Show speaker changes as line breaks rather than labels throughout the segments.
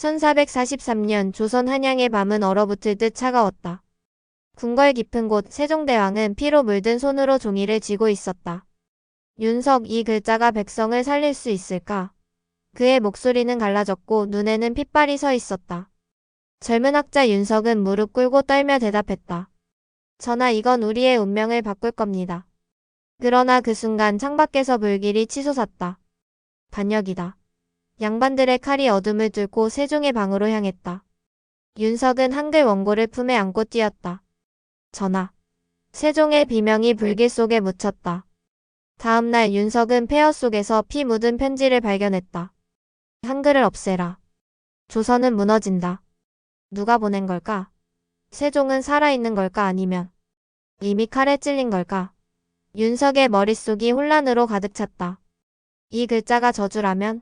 1443년 조선 한양의 밤은 얼어붙을 듯 차가웠다. 궁궐 깊은 곳 세종대왕은 피로 물든 손으로 종이를 쥐고 있었다. 윤석, 이 글자가 백성을 살릴 수 있을까? 그의 목소리는 갈라졌고 눈에는 핏발이 서 있었다. 젊은 학자 윤석은 무릎 꿇고 떨며 대답했다. 전하, 이건 우리의 운명을 바꿀 겁니다. 그러나 그 순간 창밖에서 불길이 치솟았다. 반역이다. 양반들의 칼이 어둠을 뚫고 세종의 방으로 향했다. 윤석은 한글 원고를 품에 안고 뛰었다. 전하. 세종의 비명이 불길 속에 묻혔다. 다음날 윤석은 폐허 속에서 피 묻은 편지를 발견했다. 한글을 없애라. 조선은 무너진다. 누가 보낸 걸까? 세종은 살아있는 걸까 아니면 이미 칼에 찔린 걸까? 윤석의 머릿속이 혼란으로 가득 찼다. 이 글자가 저주라면?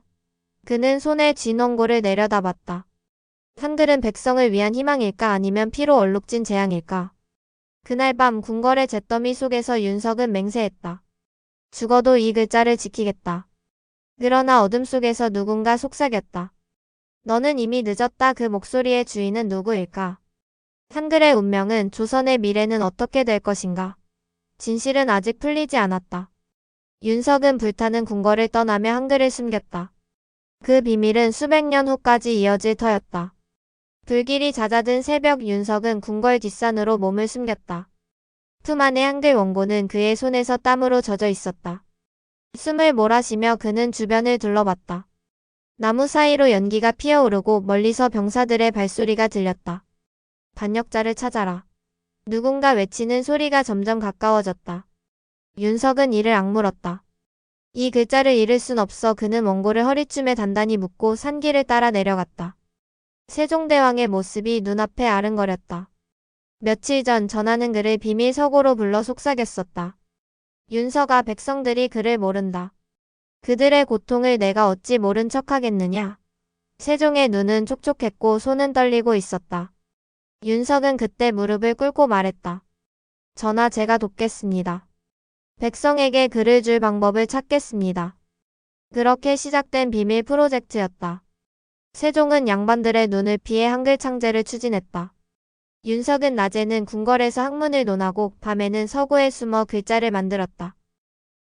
그는 손에 쥔 원고를 내려다봤다. 한글은 백성을 위한 희망일까 아니면 피로 얼룩진 재앙일까? 그날 밤 궁궐의 잿더미 속에서 윤석은 맹세했다. 죽어도 이 글자를 지키겠다. 그러나 어둠 속에서 누군가 속삭였다. 너는 이미 늦었다. 그 목소리의 주인은 누구일까? 한글의 운명은, 조선의 미래는 어떻게 될 것인가? 진실은 아직 풀리지 않았다. 윤석은 불타는 궁궐을 떠나며 한글을 숨겼다. 그 비밀은 수백 년 후까지 이어질 터였다. 불길이 잦아든 새벽 윤석은 궁궐 뒷산으로 몸을 숨겼다. 품 안의 한글 원고는 그의 손에서 땀으로 젖어 있었다. 숨을 몰아쉬며 그는 주변을 둘러봤다. 나무 사이로 연기가 피어오르고 멀리서 병사들의 발소리가 들렸다. 반역자를 찾아라. 누군가 외치는 소리가 점점 가까워졌다. 윤석은 이를 악물었다. 이 글자를 잃을 순 없어. 그는 원고를 허리춤에 단단히 묶고 산길을 따라 내려갔다. 세종대왕의 모습이 눈앞에 아른거렸다. 며칠 전 전하는 그를 비밀 서고로 불러 속삭였었다. 윤석아, 백성들이 그를 모른다. 그들의 고통을 내가 어찌 모른 척하겠느냐. 세종의 눈은 촉촉했고 손은 떨리고 있었다. 윤석은 그때 무릎을 꿇고 말했다. 전하, 제가 돕겠습니다. 백성에게 글을 줄 방법을 찾겠습니다. 그렇게 시작된 비밀 프로젝트였다. 세종은 양반들의 눈을 피해 한글 창제를 추진했다. 윤석은 낮에는 궁궐에서 학문을 논하고 밤에는 서고에 숨어 글자를 만들었다.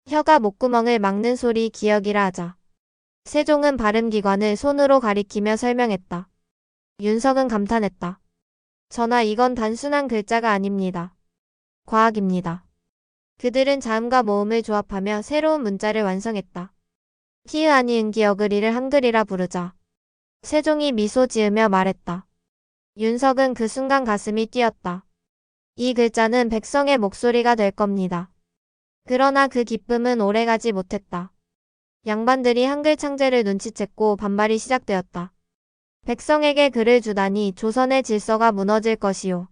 혀가 목구멍을 막는 소리 기억이라 하자. 세종은 발음기관을 손으로 가리키며 설명했다. 윤석은 감탄했다. 전하, 이건 단순한 글자가 아닙니다. 과학입니다. 그들은 자음과 모음을 조합하며 새로운 문자를 완성했다. 히읗 아니은 기억을 이를 한글이라 부르자. 세종이 미소 지으며 말했다. 윤석은 그 순간 가슴이 뛰었다. 이 글자는 백성의 목소리가 될 겁니다. 그러나 그 기쁨은 오래가지 못했다. 양반들이 한글 창제를 눈치챘고 반발이 시작되었다. 백성에게 글을 주다니 조선의 질서가 무너질 것이요.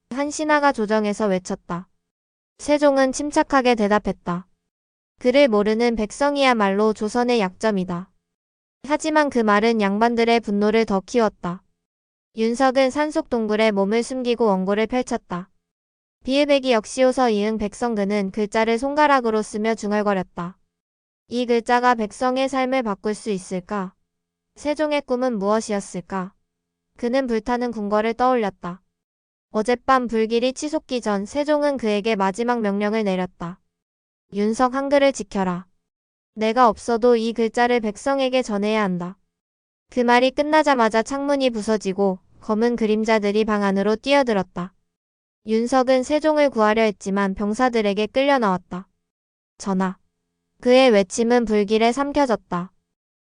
한 신하가 조정에서 외쳤다. 세종은 침착하게 대답했다. 글을 모르는 백성이야말로 조선의 약점이다. 하지만 그 말은 양반들의 분노를 더 키웠다. 윤석은 산속 동굴에 몸을 숨기고 원고를 펼쳤다. 비읍백이 역시오서 이응 백성. 그는 글자를 손가락으로 쓰며 중얼거렸다. 이 글자가 백성의 삶을 바꿀 수 있을까? 세종의 꿈은 무엇이었을까? 그는 불타는 궁궐을 떠올렸다. 어젯밤 불길이 치솟기 전 세종은 그에게 마지막 명령을 내렸다. 윤석, 한글을 지켜라. 내가 없어도 이 글자를 백성에게 전해야 한다. 그 말이 끝나자마자 창문이 부서지고 검은 그림자들이 방 안으로 뛰어들었다. 윤석은 세종을 구하려 했지만 병사들에게 끌려 나왔다. 전하. 그의 외침은 불길에 삼켜졌다.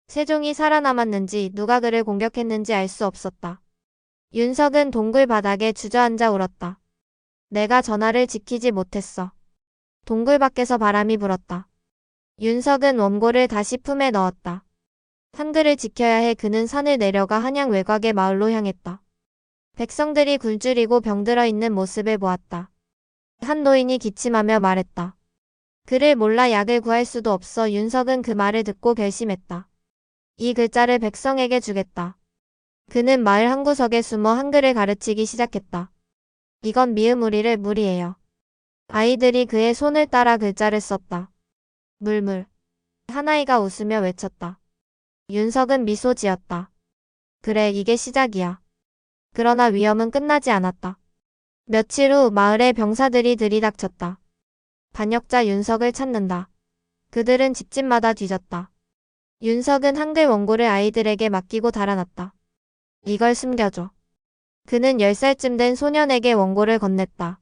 세종이 살아남았는지 누가 그를 공격했는지 알 수 없었다. 윤석은 동굴 바닥에 주저앉아 울었다. 내가 전하를 지키지 못했어. 동굴 밖에서 바람이 불었다. 윤석은 원고를 다시 품에 넣었다. 한글을 지켜야 해. 그는 산을 내려가 한양 외곽의 마을로 향했다. 백성들이 굶주리고 병들어 있는 모습을 보았다. 한 노인이 기침하며 말했다. 그를 몰라 약을 구할 수도 없어. 윤석은 그 말을 듣고 결심했다. 이 글자를 백성에게 주겠다. 그는 마을 한구석에 숨어 한글을 가르치기 시작했다. 이건 미음우리를 무리예요. 아이들이 그의 손을 따라 글자를 썼다. 물물. 한 아이가 웃으며 외쳤다. 윤석은 미소 지었다. 그래, 이게 시작이야. 그러나 위험은 끝나지 않았다. 며칠 후 마을에 병사들이 들이닥쳤다. 반역자 윤석을 찾는다. 그들은 집집마다 뒤졌다. 윤석은 한글 원고를 아이들에게 맡기고 달아났다. 이걸 숨겨줘. 그는 10살쯤 된 소년에게 원고를 건넸다.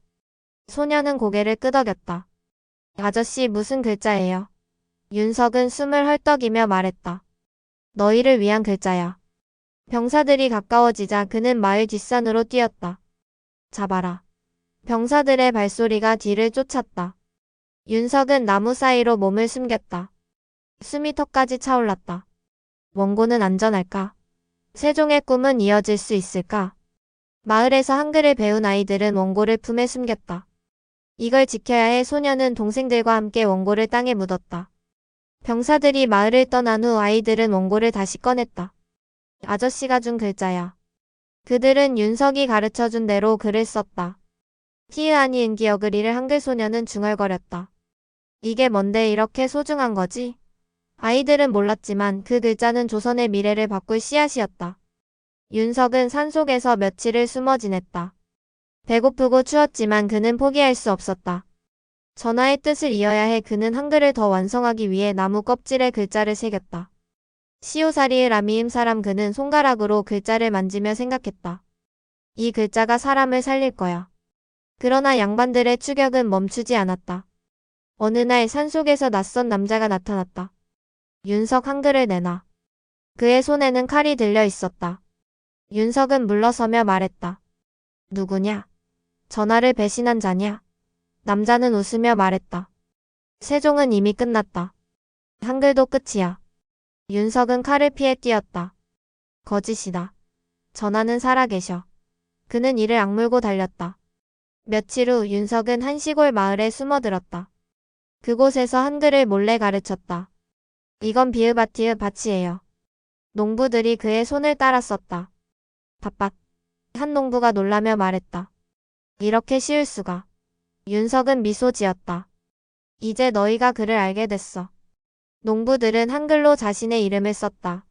소년은 고개를 끄덕였다. 아저씨 무슨 글자예요? 윤석은 숨을 헐떡이며 말했다. 너희를 위한 글자야. 병사들이 가까워지자 그는 마을 뒷산으로 뛰었다. 잡아라. 병사들의 발소리가 뒤를 쫓았다. 윤석은 나무 사이로 몸을 숨겼다. 숨이 턱까지 차올랐다. 원고는 안전할까? 세종의 꿈은 이어질 수 있을까? 마을에서 한글을 배운 아이들은 원고를 품에 숨겼다. 이걸 지켜야 해. 소년은 동생들과 함께 원고를 땅에 묻었다. 병사들이 마을을 떠난 후 아이들은 원고를 다시 꺼냈다. 아저씨가 준 글자야. 그들은 윤석이 가르쳐준 대로 글을 썼다. 티으아니 은기어그리를 한글 소년은 중얼거렸다. 이게 뭔데 이렇게 소중한 거지? 아이들은 몰랐지만 그 글자는 조선의 미래를 바꿀 씨앗이었다. 윤석은 산속에서 며칠을 숨어 지냈다. 배고프고 추웠지만 그는 포기할 수 없었다. 전하의 뜻을 이어야 해. 그는 한글을 더 완성하기 위해 나무 껍질에 글자를 새겼다. 시오사리의 라미임 사람. 그는 손가락으로 글자를 만지며 생각했다. 이 글자가 사람을 살릴 거야. 그러나 양반들의 추격은 멈추지 않았다. 어느 날 산속에서 낯선 남자가 나타났다. 윤석 한글을 내놔. 그의 손에는 칼이 들려 있었다. 윤석은 물러서며 말했다. 누구냐? 전하를 배신한 자냐? 남자는 웃으며 말했다. 세종은 이미 끝났다. 한글도 끝이야. 윤석은 칼을 피해 뛰었다. 거짓이다. 전하는 살아계셔. 그는 이를 악물고 달렸다. 며칠 후 윤석은 한 시골 마을에 숨어들었다. 그곳에서 한글을 몰래 가르쳤다. 이건 비읍아티읍 밭이에요. 농부들이 그의 손을 따라 썼다. 밭밭. 한 농부가 놀라며 말했다. 이렇게 쉬울 수가. 윤석은 미소 지었다. 이제 너희가 글을 알게 됐어. 농부들은 한글로 자신의 이름을 썼다.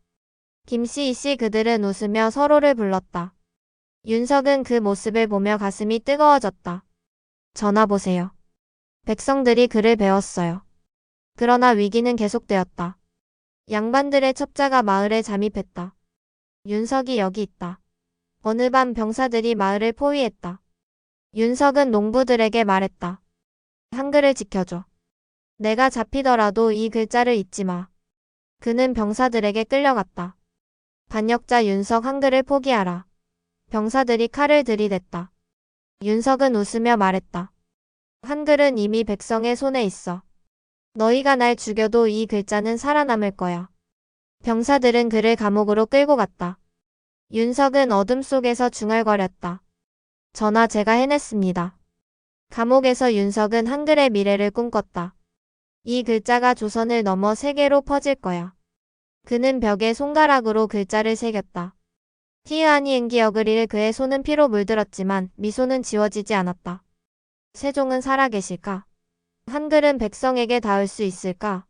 김씨 이씨. 그들은 웃으며 서로를 불렀다. 윤석은 그 모습을 보며 가슴이 뜨거워졌다. 전하 보세요. 백성들이 글을 배웠어요. 그러나 위기는 계속되었다. 양반들의 첩자가 마을에 잠입했다. 윤석이 여기 있다. 어느 밤 병사들이 마을을 포위했다. 윤석은 농부들에게 말했다. 한글을 지켜줘. 내가 잡히더라도 이 글자를 잊지 마. 그는 병사들에게 끌려갔다. 반역자 윤석 한글을 포기하라. 병사들이 칼을 들이댔다. 윤석은 웃으며 말했다. 한글은 이미 백성의 손에 있어. 너희가 날 죽여도 이 글자는 살아남을 거야. 병사들은 그를 감옥으로 끌고 갔다. 윤석은 어둠 속에서 중얼거렸다. 전하 제가 해냈습니다. 감옥에서 윤석은 한글의 미래를 꿈꿨다. 이 글자가 조선을 넘어 세계로 퍼질 거야. 그는 벽에 손가락으로 글자를 새겼다. 티으아니 은기어그리를. 그의 손은 피로 물들었지만 미소는 지워지지 않았다. 세종은 살아계실까? 한글은 백성에게 닿을 수 있을까?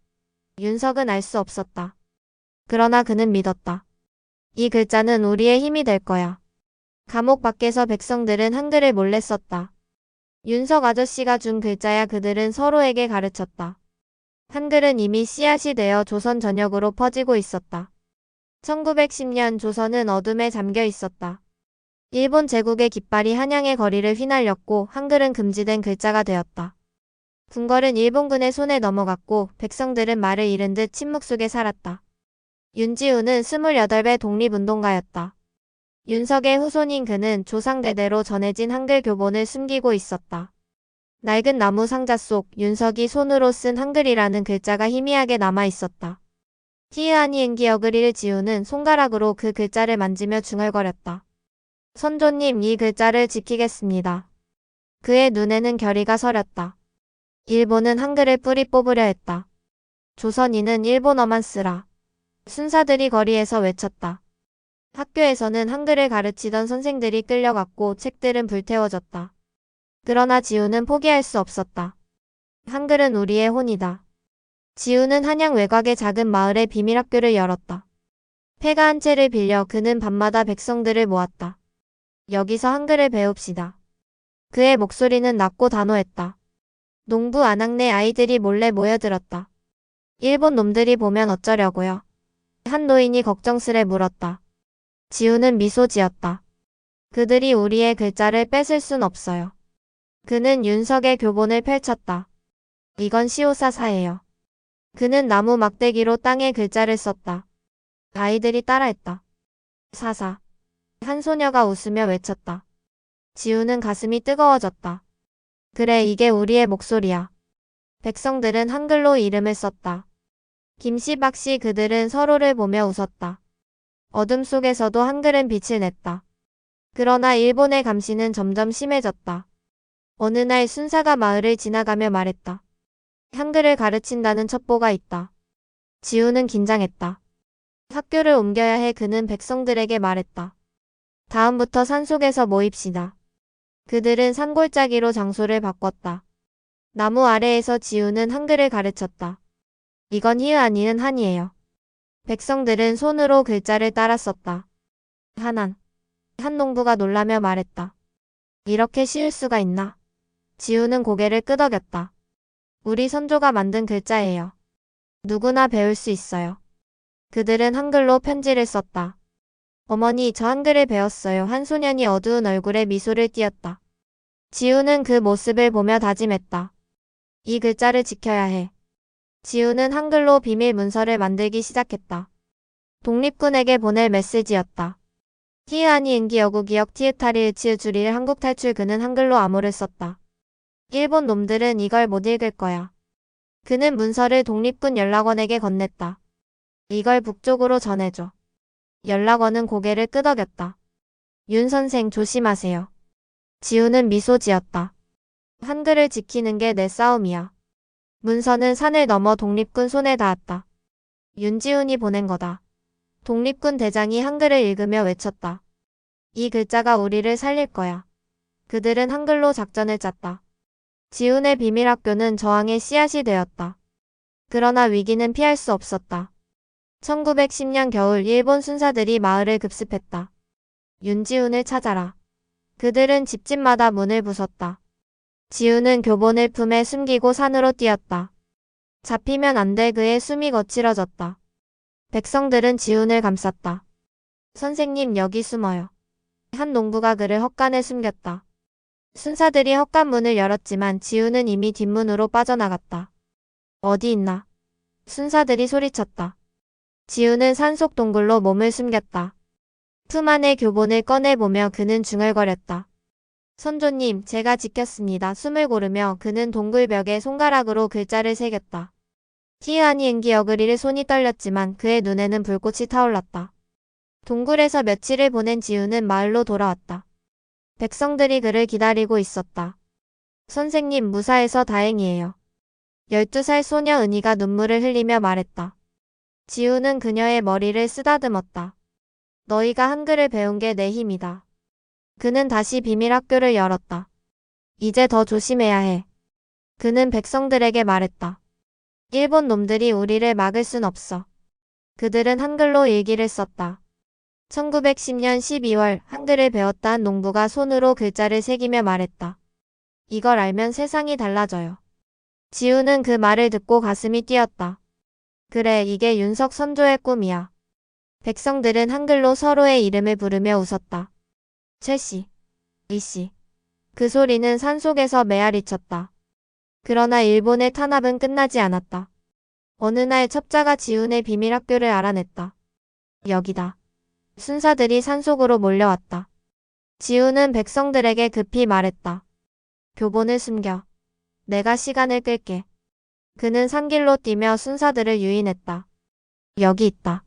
윤석은 알 수 없었다. 그러나 그는 믿었다. 이 글자는 우리의 힘이 될 거야. 감옥 밖에서 백성들은 한글을 몰래 썼다. 윤석 아저씨가 준 글자야. 그들은 서로에게 가르쳤다. 한글은 이미 씨앗이 되어 조선 전역으로 퍼지고 있었다. 1910년 조선은 어둠에 잠겨 있었다. 일본 제국의 깃발이 한양의 거리를 휘날렸고 한글은 금지된 글자가 되었다. 궁궐은 일본군의 손에 넘어갔고 백성들은 말을 잃은 듯 침묵 속에 살았다. 윤지우는 28배 독립운동가였다. 윤석의 후손인 그는 조상대대로 전해진 한글 교본을 숨기고 있었다. 낡은 나무 상자 속 윤석이 손으로 쓴 한글이라는 글자가 희미하게 남아 있었다. 티으아니 은기어그리를 지우는 손가락으로 그 글자를 만지며 중얼거렸다. 선조님 이 글자를 지키겠습니다. 그의 눈에는 결의가 서렸다. 일본은 한글을 뿌리 뽑으려 했다. 조선인은 일본어만 쓰라. 순사들이 거리에서 외쳤다. 학교에서는 한글을 가르치던 선생들이 끌려갔고 책들은 불태워졌다. 그러나 지우는 포기할 수 없었다. 한글은 우리의 혼이다. 지우는 한양 외곽의 작은 마을에 비밀학교를 열었다. 폐가 한 채를 빌려 그는 밤마다 백성들을 모았다. 여기서 한글을 배웁시다. 그의 목소리는 낮고 단호했다. 농부 안악내 아이들이 몰래 모여들었다. 일본 놈들이 보면 어쩌려고요? 한 노인이 걱정스레 물었다. 지우는 미소 지었다. 그들이 우리의 글자를 뺏을 순 없어요. 그는 윤석의 교본을 펼쳤다. 이건 시오사사예요. 그는 나무 막대기로 땅에 글자를 썼다. 아이들이 따라했다. 사사. 한 소녀가 웃으며 외쳤다. 지우는 가슴이 뜨거워졌다. 그래, 이게 우리의 목소리야. 백성들은 한글로 이름을 썼다. 김씨 박씨 그들은 서로를 보며 웃었다. 어둠 속에서도 한글은 빛을 냈다. 그러나 일본의 감시는 점점 심해졌다. 어느 날 순사가 마을을 지나가며 말했다. 한글을 가르친다는 첩보가 있다. 지우는 긴장했다. 학교를 옮겨야 해. 그는 백성들에게 말했다. 다음부터 산속에서 모입시다. 그들은 산골짜기로 장소를 바꿨다. 나무 아래에서 지우는 한글을 가르쳤다. 이건 히읗 아니는 한이에요. 백성들은 손으로 글자를 따라 썼다. 한한. 한 농부가 놀라며 말했다. 이렇게 쉬울 수가 있나? 지우는 고개를 끄덕였다. 우리 선조가 만든 글자예요. 누구나 배울 수 있어요. 그들은 한글로 편지를 썼다. 어머니, 저 한글을 배웠어요. 한 소년이 어두운 얼굴에 미소를 띄었다. 지우는 그 모습을 보며 다짐했다. 이 글자를 지켜야 해. 지우는 한글로 비밀 문서를 만들기 시작했다. 독립군에게 보낼 메시지였다. 히읗이 은기 여구 기역 티읕타리 으치읒 주리를 한국 탈출. 그는 한글로 암호를 썼다. 일본 놈들은 이걸 못 읽을 거야. 그는 문서를 독립군 연락원에게 건넸다. 이걸 북쪽으로 전해줘. 연락원은 고개를 끄덕였다. 윤 선생 조심하세요. 지우는 미소 지었다. 한글을 지키는 게 내 싸움이야. 문서는 산을 넘어 독립군 손에 닿았다. 윤지훈이 보낸 거다. 독립군 대장이 한글을 읽으며 외쳤다. 이 글자가 우리를 살릴 거야. 그들은 한글로 작전을 짰다. 지훈의 비밀학교는 저항의 씨앗이 되었다. 그러나 위기는 피할 수 없었다. 1910년 겨울 일본 순사들이 마을을 급습했다. 윤지훈을 찾아라. 그들은 집집마다 문을 부쉈다. 지훈은 교본을 품에 숨기고 산으로 뛰었다. 잡히면 안 돼. 그의 숨이 거칠어졌다. 백성들은 지훈을 감쌌다. 선생님, 여기 숨어요. 한 농부가 그를 헛간에 숨겼다. 순사들이 헛간문을 열었지만 지훈은 이미 뒷문으로 빠져나갔다. 어디 있나? 순사들이 소리쳤다. 지훈은 산속 동굴로 몸을 숨겼다. 품 안의 교본을 꺼내보며 그는 중얼거렸다. 선조님, 제가 지켰습니다. 숨을 고르며 그는 동굴벽에 손가락으로 글자를 새겼다. 티읕이 은기 여그리를 손이 떨렸지만 그의 눈에는 불꽃이 타올랐다. 동굴에서 며칠을 보낸 지훈은 마을로 돌아왔다. 백성들이 그를 기다리고 있었다. 선생님, 무사해서 다행이에요. 12살 소녀 은희가 눈물을 흘리며 말했다. 지훈은 그녀의 머리를 쓰다듬었다. 너희가 한글을 배운 게 내 힘이다. 그는 다시 비밀학교를 열었다. 이제 더 조심해야 해. 그는 백성들에게 말했다. 일본 놈들이 우리를 막을 순 없어. 그들은 한글로 일기를 썼다. 1910년 12월 한글을 배웠다 한 농부가 손으로 글자를 새기며 말했다. 이걸 알면 세상이 달라져요. 지훈은 그 말을 듣고 가슴이 뛰었다. 그래, 이게 윤석 선조의 꿈이야. 백성들은 한글로 서로의 이름을 부르며 웃었다. 최씨, 이씨. 그 소리는 산속에서 메아리쳤다. 그러나 일본의 탄압은 끝나지 않았다. 어느 날 첩자가 지훈의 비밀학교를 알아냈다. 여기다. 순사들이 산속으로 몰려왔다. 지훈은 백성들에게 급히 말했다. 교본을 숨겨. 내가 시간을 끌게. 그는 산길로 뛰며 순사들을 유인했다. 여기 있다.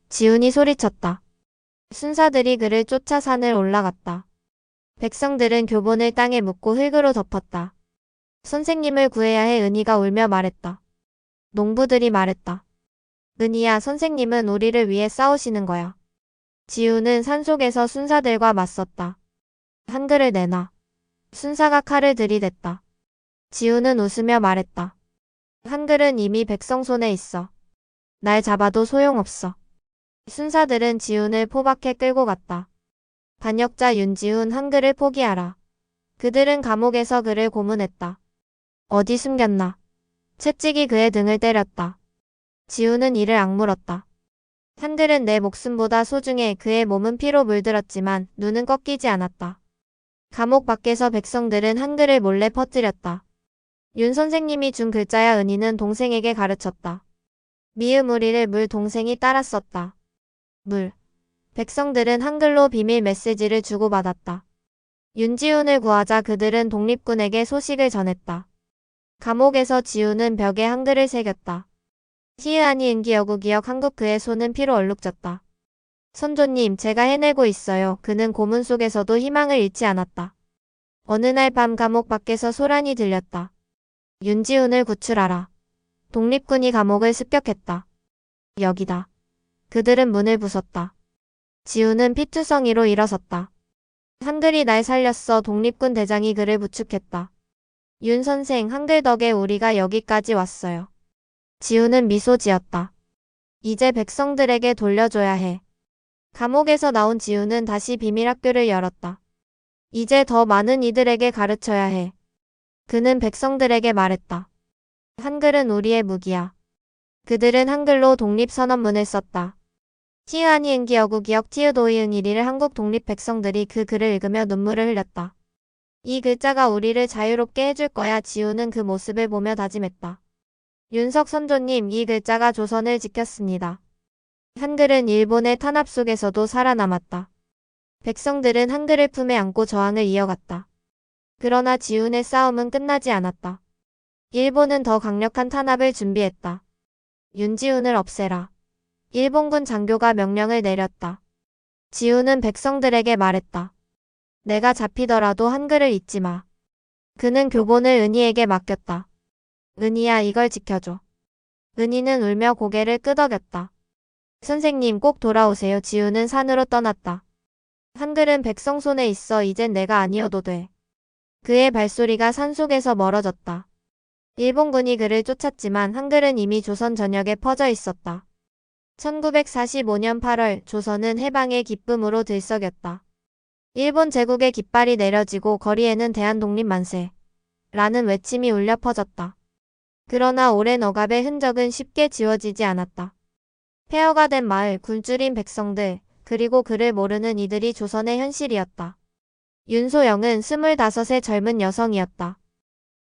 지훈이 소리쳤다. 순사들이 그를 쫓아 산을 올라갔다. 백성들은 교본을 땅에 묻고 흙으로 덮었다. 선생님을 구해야 해. 은희가 울며 말했다. 농부들이 말했다. 은희야, 선생님은 우리를 위해 싸우시는 거야. 지훈은 산속에서 순사들과 맞섰다. 한글을 내놔. 순사가 칼을 들이댔다. 지훈은 웃으며 말했다. 한글은 이미 백성 손에 있어. 날 잡아도 소용없어. 순사들은 지훈을 포박해 끌고 갔다. 반역자 윤지훈, 한글을 포기하라. 그들은 감옥에서 그를 고문했다. 어디 숨겼나? 채찍이 그의 등을 때렸다. 지훈은 이를 악물었다. 한글은 내 목숨보다 소중해. 그의 몸은 피로 물들었지만 눈은 꺾이지 않았다. 감옥 밖에서 백성들은 한글을 몰래 퍼뜨렸다. 윤 선생님이 준 글자야. 은희는 동생에게 가르쳤다. 미음우리를 물, 동생이 따랐었다. 물. 백성들은 한글로 비밀 메시지를 주고받았다. 윤지훈을 구하자 그들은 독립군에게 소식을 전했다. 감옥에서 지훈은 벽에 한글을 새겼다. 희으하니 은기여구 기억 한국. 그의 손은 피로 얼룩졌다. 선조님, 제가 해내고 있어요. 그는 고문 속에서도 희망을 잃지 않았다. 어느 날 밤 감옥 밖에서 소란이 들렸다. 윤지훈을 구출하라. 독립군이 감옥을 습격했다. 여기다. 그들은 문을 부쉈다. 지훈은 피투성이로 일어섰다. 한글이 날 살렸어. 독립군 대장이 그를 부축했다. 윤 선생, 한글 덕에 우리가 여기까지 왔어요. 지훈은 미소 지었다. 이제 백성들에게 돌려줘야 해. 감옥에서 나온 지훈은 다시 비밀학교를 열었다. 이제 더 많은 이들에게 가르쳐야 해. 그는 백성들에게 말했다. 한글은 우리의 무기야. 그들은 한글로 독립선언문을 썼다. 티으아니 은기여구 기억 티으도이 은이리를 한국 독립 백성들이 그 글을 읽으며 눈물을 흘렸다. 이 글자가 우리를 자유롭게 해줄 거야. 지훈은 그 모습을 보며 다짐했다. 윤석 선조님, 이 글자가 조선을 지켰습니다. 한글은 일본의 탄압 속에서도 살아남았다. 백성들은 한글을 품에 안고 저항을 이어갔다. 그러나 지훈의 싸움은 끝나지 않았다. 일본은 더 강력한 탄압을 준비했다. 윤지훈을 없애라. 일본군 장교가 명령을 내렸다. 지훈은 백성들에게 말했다. 내가 잡히더라도 한글을 잊지 마. 그는 교본을 은희에게 맡겼다. 은희야, 이걸 지켜줘. 은희는 울며 고개를 끄덕였다. 선생님, 꼭 돌아오세요. 지훈은 산으로 떠났다. 한글은 백성 손에 있어. 이젠 내가 아니어도 돼. 그의 발소리가 산속에서 멀어졌다. 일본군이 그를 쫓았지만 한글은 이미 조선 전역에 퍼져 있었다. 1945년 8월 조선은 해방의 기쁨으로 들썩였다. 일본 제국의 깃발이 내려지고 거리에는 대한독립 만세! 라는 외침이 울려 퍼졌다. 그러나 오랜 억압의 흔적은 쉽게 지워지지 않았다. 폐허가 된 마을, 굴줄인 백성들, 그리고 그를 모르는 이들이 조선의 현실이었다. 윤소영은 25의 젊은 여성이었다.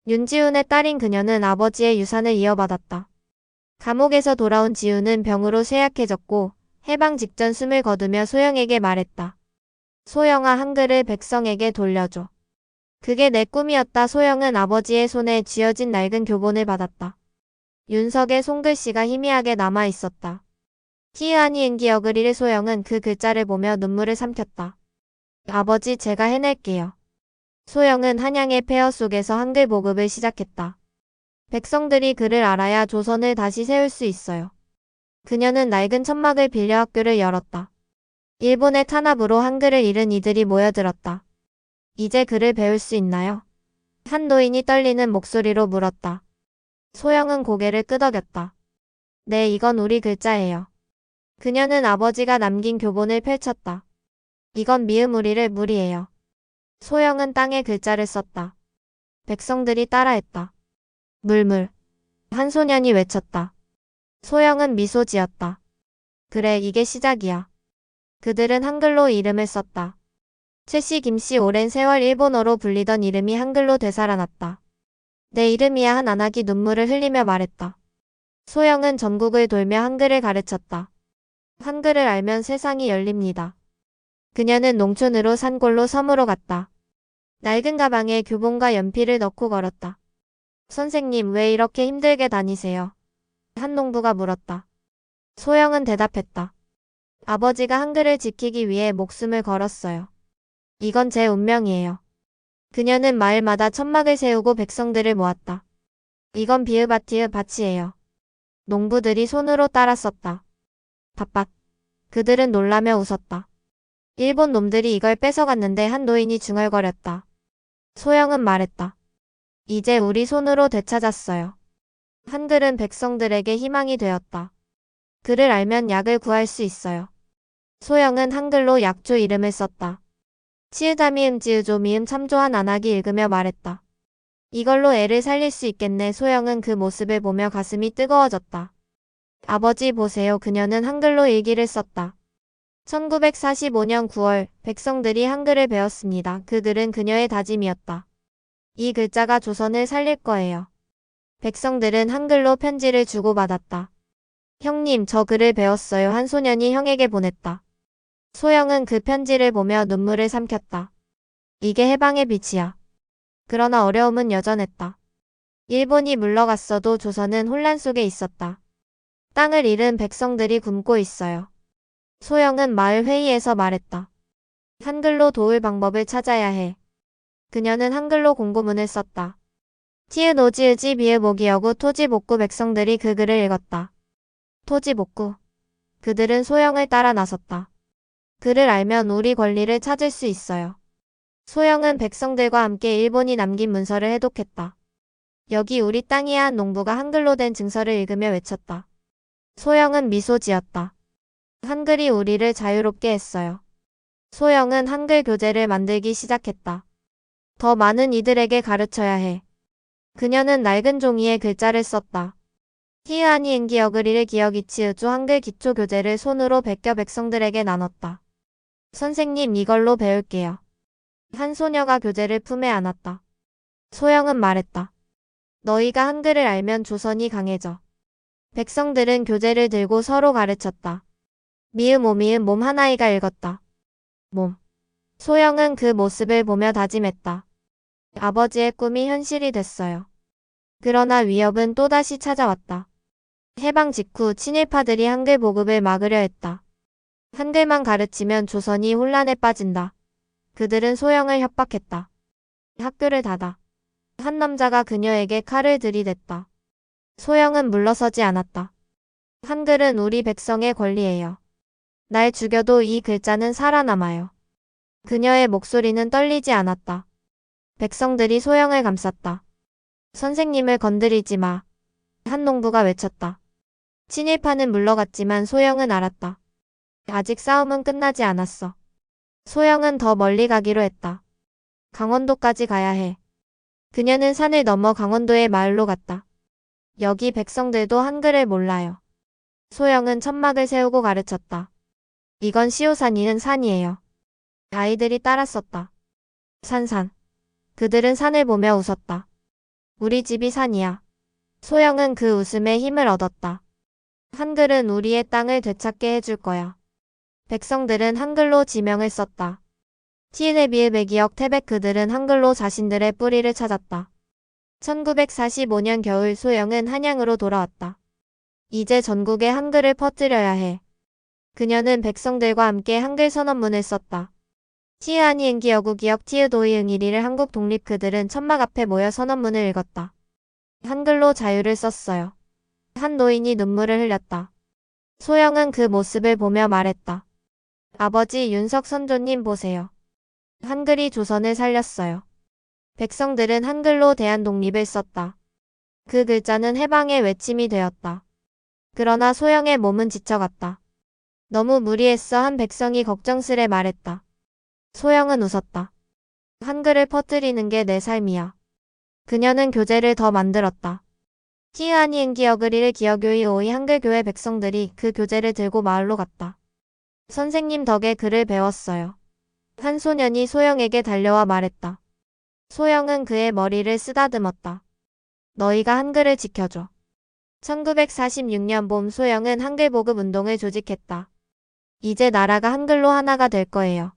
윤지훈의 딸인 그녀는 아버지의 유산을 이어받았다. 감옥에서 돌아온 지훈은 병으로 쇠약해졌고 해방 직전 숨을 거두며 소영에게 말했다. 소영아, 한글을 백성에게 돌려줘. 그게 내 꿈이었다. 소영은 아버지의 손에 쥐어진 낡은 교본을 받았다. 윤석의 손글씨가 희미하게 남아있었다. 티으아니 은기여그리를 소영은 그 글자를 보며 눈물을 삼켰다. 아버지, 제가 해낼게요. 소영은 한양의 폐허 속에서 한글 보급을 시작했다. 백성들이 그를 알아야 조선을 다시 세울 수 있어요. 그녀는 낡은 천막을 빌려 학교를 열었다. 일본의 탄압으로 한글을 잃은 이들이 모여들었다. 이제 글을 배울 수 있나요? 한 노인이 떨리는 목소리로 물었다. 소영은 고개를 끄덕였다. 네, 이건 우리 글자예요. 그녀는 아버지가 남긴 교본을 펼쳤다. 이건 미음우리를 물이에요. 소영은 땅에 글자를 썼다. 백성들이 따라했다. 물물. 한 소년이 외쳤다. 소영은 미소 지었다. 그래, 이게 시작이야. 그들은 한글로 이름을 썼다. 최씨, 김씨, 오랜 세월 일본어로 불리던 이름이 한글로 되살아났다. 내 이름이야. 한 안악이 눈물을 흘리며 말했다. 소영은 전국을 돌며 한글을 가르쳤다. 한글을 알면 세상이 열립니다. 그녀는 농촌으로 산골로 섬으로 갔다. 낡은 가방에 교본과 연필을 넣고 걸었다. 선생님, 왜 이렇게 힘들게 다니세요? 한 농부가 물었다. 소영은 대답했다. 아버지가 한글을 지키기 위해 목숨을 걸었어요. 이건 제 운명이에요. 그녀는 마을마다 천막을 세우고 백성들을 모았다. 이건 비읍아티읍 밭이에요. 농부들이 손으로 따라 썼다. 밭밭. 그들은 놀라며 웃었다. 일본 놈들이 이걸 뺏어갔는데 한 노인이 중얼거렸다. 소영은 말했다. 이제 우리 손으로 되찾았어요. 한글은 백성들에게 희망이 되었다. 그를 알면 약을 구할 수 있어요. 소영은 한글로 약조 이름을 썼다. 치읓다미음 지읒조미음 참조한 안하기 읽으며 말했다. 이걸로 애를 살릴 수 있겠네. 소영은 그 모습을 보며 가슴이 뜨거워졌다. 아버지 보세요. 그녀는 한글로 일기를 썼다. 1945년 9월 백성들이 한글을 배웠습니다. 그 글은 그녀의 다짐이었다. 이 글자가 조선을 살릴 거예요. 백성들은 한글로 편지를 주고받았다. 형님, 저 글을 배웠어요. 한 소년이 형에게 보냈다. 소영은 그 편지를 보며 눈물을 삼켰다. 이게 해방의 빛이야. 그러나 어려움은 여전했다. 일본이 물러갔어도 조선은 혼란 속에 있었다. 땅을 잃은 백성들이 굶고 있어요. 소영은 마을 회의에서 말했다. 한글로 도울 방법을 찾아야 해. 그녀는 한글로 공고문을 썼다. 티읕 오지으지 비읍 오기여구 토지복구. 백성들이 그 글을 읽었다. 토지복구. 그들은 소영을 따라 나섰다. 글을 알면 우리 권리를 찾을 수 있어요. 소영은 백성들과 함께 일본이 남긴 문서를 해독했다. 여기 우리 땅이야. 한 농부가 한글로 된 증서를 읽으며 외쳤다. 소영은 미소 지었다. 한글이 우리를 자유롭게 했어요. 소영은 한글 교재를 만들기 시작했다. 더 많은 이들에게 가르쳐야 해. 그녀는 낡은 종이에 글자를 썼다. 히읗이 응기어그리를 기억이치으주 한글 기초 교재를 손으로 베껴 백성들에게 나눴다. 선생님, 이걸로 배울게요. 한 소녀가 교재를 품에 안았다. 소영은 말했다. 너희가 한글을 알면 조선이 강해져. 백성들은 교재를 들고 서로 가르쳤다. 미음 오미음 몸. 하나이가 읽었다. 몸. 소영은 그 모습을 보며 다짐했다. 아버지의 꿈이 현실이 됐어요. 그러나 위협은 또다시 찾아왔다. 해방 직후 친일파들이 한글 보급을 막으려 했다. 한글만 가르치면 조선이 혼란에 빠진다. 그들은 소영을 협박했다. 학교를 닫아. 한 남자가 그녀에게 칼을 들이댔다. 소영은 물러서지 않았다. 한글은 우리 백성의 권리예요. 날 죽여도 이 글자는 살아남아요. 그녀의 목소리는 떨리지 않았다. 백성들이 소영을 감쌌다. 선생님을 건드리지 마. 한 농부가 외쳤다. 친일파는 물러갔지만 소영은 알았다. 아직 싸움은 끝나지 않았어. 소영은 더 멀리 가기로 했다. 강원도까지 가야 해. 그녀는 산을 넘어 강원도의 마을로 갔다. 여기 백성들도 한글을 몰라요. 소영은 천막을 세우고 가르쳤다. 이건 시오산이는 산이에요. 아이들이 따랐었다. 산산. 그들은 산을 보며 웃었다. 우리 집이 산이야. 소영은 그 웃음에 힘을 얻었다. 한글은 우리의 땅을 되찾게 해줄 거야. 백성들은 한글로 지명을 썼다. 티읕의 기억 태백. 그들은 한글로 자신들의 뿌리를 찾았다. 1945년 겨울 소영은 한양으로 돌아왔다. 이제 전국에 한글을 퍼뜨려야 해. 그녀는 백성들과 함께 한글 선언문을 썼다. 티읕이 응기여구 기억 티읕오이 응일이를 한국 독립. 그들은 천막 앞에 모여 선언문을 읽었다. 한글로 자유를 썼어요. 한 노인이 눈물을 흘렸다. 소영은 그 모습을 보며 말했다. 아버지, 윤석 선조님 보세요. 한글이 조선을 살렸어요. 백성들은 한글로 대한 독립을 썼다. 그 글자는 해방의 외침이 되었다. 그러나 소영의 몸은 지쳐갔다. 너무 무리했어. 한 백성이 걱정스레 말했다. 소영은 웃었다. 한글을 퍼뜨리는 게 내 삶이야. 그녀는 교재를 더 만들었다. 티읕이 응기어그리를 기억요이 오이 한글교회. 백성들이 그 교재를 들고 마을로 갔다. 선생님 덕에 글을 배웠어요. 한 소년이 소영에게 달려와 말했다. 소영은 그의 머리를 쓰다듬었다. 너희가 한글을 지켜줘. 1946년 봄 소영은 한글 보급 운동을 조직했다. 이제 나라가 한글로 하나가 될 거예요.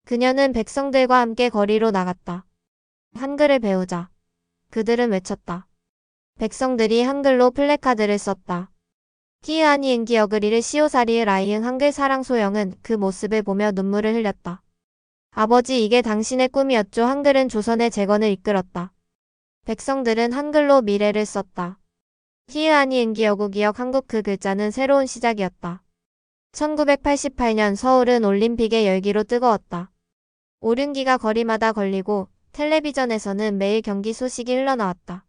그녀는 백성들과 함께 거리로 나갔다. 한글을 배우자. 그들은 외쳤다. 백성들이 한글로 플래카드를 썼다. 티읕이 응기어그리를 시오사리을 아이응 한글 사랑. 소영은 그 모습을 보며 눈물을 흘렸다. 아버지, 이게 당신의 꿈이었죠. 한글은 조선의 재건을 이끌었다. 백성들은 한글로 미래를 썼다. 티읕이 응기여구 기억 한국. 그 글자는 새로운 시작이었다. 1988년 서울은 올림픽의 열기로 뜨거웠다. 오륜기가 거리마다 걸리고 텔레비전에서는 매일 경기 소식이 흘러나왔다.